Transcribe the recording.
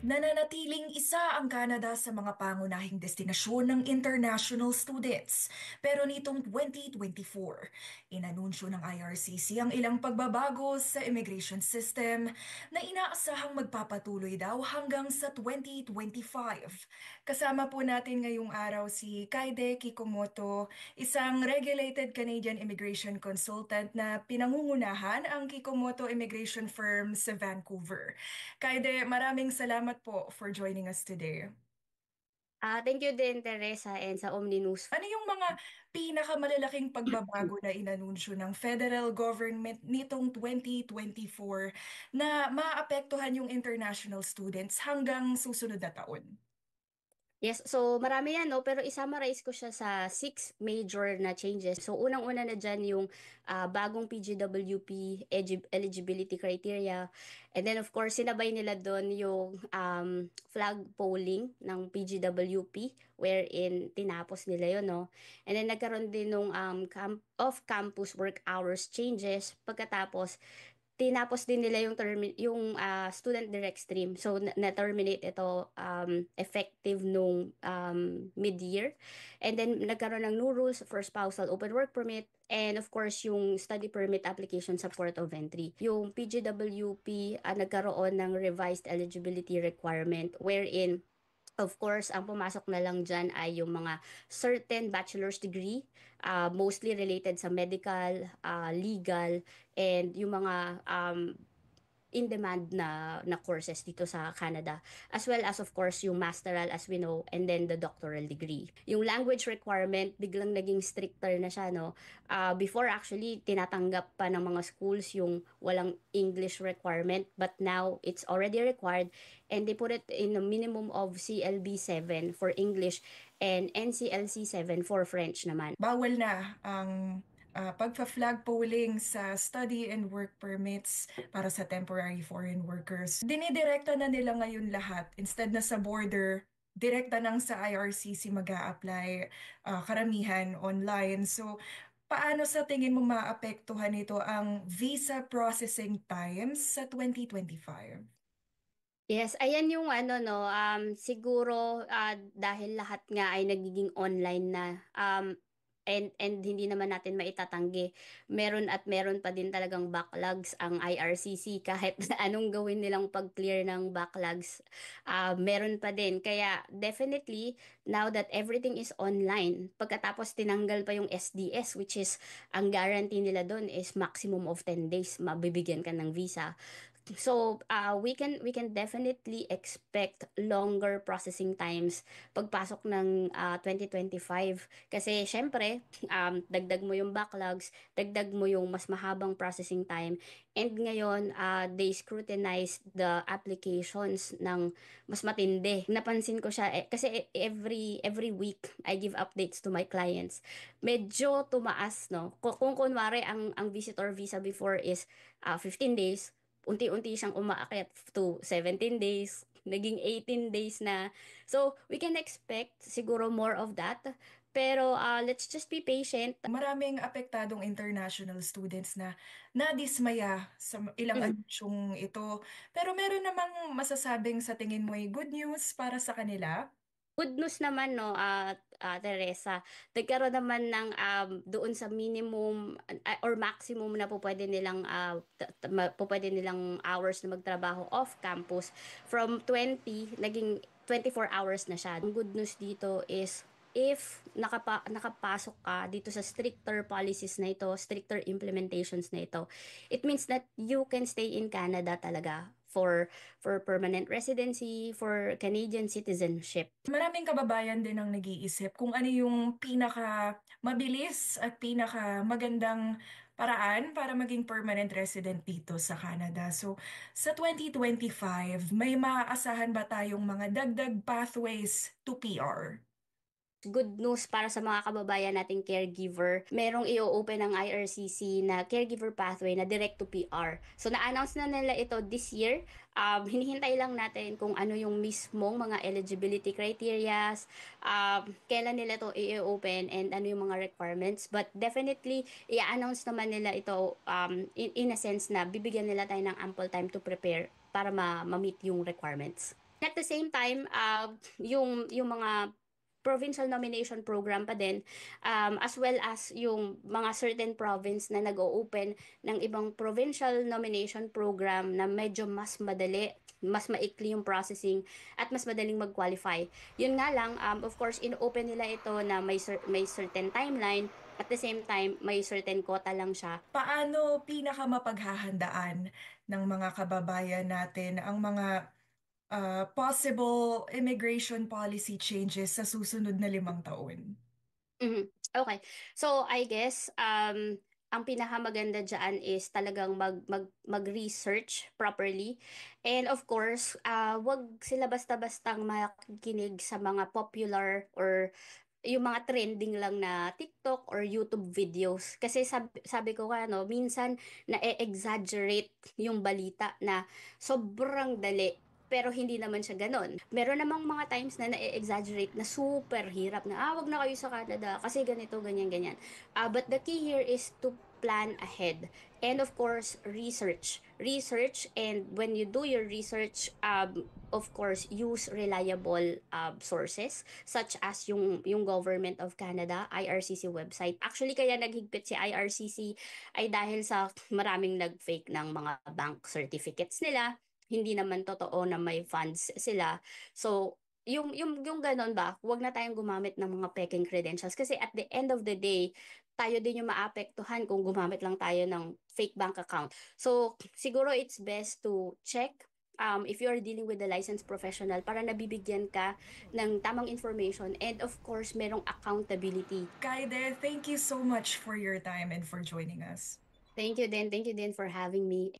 Nananatiling isa ang Canada sa mga pangunahing destinasyon ng international students. Pero nitong 2024, inanunsyo ng IRCC ang ilang pagbabago sa immigration system na inaasahang magpapatuloy daw hanggang sa 2025. Kasama po natin ngayong araw si Kaide Kikomoto, isang regulated Canadian immigration consultant na pinangungunahan ang Kikomoto Immigration Firm sa Vancouver. Kaide, maraming salamat po for joining us today. Thank you din, Teresa, and sa Omni News. Ano yung mga pinakamalalaking pagbabago na inanunsyo ng federal government nitong 2024 na maapektuhan yung international students hanggang susunod na taon? Yes, so marami yan, no? Pero i-summarize ko siya sa six major na changes. So unang-una na dyan yung bagong PGWP eligibility criteria. And then of course, sinabay nila doon yung flag polling ng PGWP wherein tinapos nila yun, no? And then nagkaroon din nung off-campus work hours changes pagkatapos tinapos din nila yung student direct stream. So na-terminate ito effective nung mid-year. And then nagkaroon ng new rules for spousal open work permit and of course yung study permit application sa port of entry. Yung PGWP nagkaroon ng revised eligibility requirement wherein of course, ang pumasok na lang dyan ay yung mga certain bachelor's degree, mostly related sa medical, legal, and yung mga in-demand na courses dito sa Canada. As well as, of course, yung masteral as we know, and then the doctoral degree. Yung language requirement, biglang naging stricter na siya, no? Before, actually, tinatanggap pa ng mga schools yung walang English requirement, but now, it's already required, and they put it in a minimum of CLB 7 for English, and NCLC 7 for French naman. Bawal na ang pagpa-flag polling sa study and work permits para sa temporary foreign workers. Dinidirekta na nila ngayon lahat. Instead na sa border, direkta nang sa IRCC mag-a-apply, karamihan online. So, paano sa tingin mo maapektuhan ito ang visa processing times sa 2025? Yes, ayan yung ano no, siguro dahil lahat nga ay nagiging online na and hindi naman natin maitatanggi. Meron pa din talagang backlogs ang IRCC kahit anong gawin nilang pag-clear ng backlogs. Meron pa din. Kaya definitely now that everything is online, pagkatapos tinanggal pa yung SDS which is ang guarantee nila doon is maximum of 10 days mabibigyan ka ng visa. So, we can definitely expect longer processing times pagpasok ng 2025 kasi syempre, dagdag mo yung backlogs, dagdag mo yung mas mahabang processing time, and ngayon they scrutinize the applications ng mas matindi. Napansin ko siya kasi every week I give updates to my clients. Medyo tumaas, no? Kung kunwari ang visitor visa before is 15 days, unti-unti siyang umaakyat to 17 days, naging 18 days na. So, we can expect siguro more of that. Pero let's just be patient. Maraming apektadong international students na nadismaya sa ilang Mhm. anunsyong ito. Pero meron namang masasabing sa tingin mo ay good news para sa kanila? Good news naman, no, Teresa. Nagkaroon naman ng doon sa minimum or maximum na po pwede nilang, po pwede nilang hours na magtrabaho off campus from 20, naging 24 hours na siya. Ang good news dito is if nakapasok ka dito sa stricter policies na ito, stricter implementations na ito, it means that you can stay in Canada talaga for permanent residency, for Canadian citizenship. Maraming kababayan din ang nag-iisip kung ano yung pinaka mabilis at pinaka magandang paraan para maging permanent resident dito sa Canada. So, sa 2025, may maaasahan ba tayong mga dagdag pathways to PR? Good news para sa mga kababayan nating caregiver. Merong i-open ng IRCC na caregiver pathway na direct to PR. So na-announce na nila ito this year. Hinihintay lang natin kung ano yung mismong mga eligibility criteria, kailan nila to i-open and ano yung mga requirements. But definitely, i-announce naman nila ito in a sense na bibigyan nila tayo ng ample time to prepare para ma-meet yung requirements. At the same time, yung mga provincial nomination program pa din, as well as yung mga certain province na nag-o-open ng ibang provincial nomination program na medyo mas madali, mas maikli yung processing at mas madaling mag-qualify. Yun nga lang, of course, in-open nila ito na may certain timeline, at the same time, may certain quota lang siya. Paano pinakamapaghahandaan ng mga kababayan natin ang mga possible immigration policy changes sa susunod na 5 taon? Mhm. Okay. So, I guess, ang pinakamaganda dyan is talagang mag-research properly. And of course, wag sila basta-bastang makikinig sa mga popular or yung mga trending lang na TikTok or YouTube videos. Kasi sabi ko nga, no, minsan na-exaggerate yung balita na sobrang dali. Pero hindi naman siya ganon. Meron namang mga times na na-exaggerate na super hirap na, wag na kayo sa Canada kasi ganito, ganyan, ganyan. But the key here is to plan ahead. And of course, research. Research, and when you do your research, of course, use reliable sources such as yung Government of Canada, IRCC website. Actually, kaya naghigpit si IRCC ay dahil sa maraming nag-fake ng mga bank certificates nila. Hindi naman totoo na may funds sila. So, yung ganun ba, huwag na tayong gumamit ng mga peking credentials kasi at the end of the day, tayo din yung maapektuhan kung gumamit lang tayo ng fake bank account. So, siguro it's best to check if you are dealing with a licensed professional para nabibigyan ka ng tamang information and of course, merong accountability. Kaide, thank you so much for your time and for joining us. Thank you din for having me.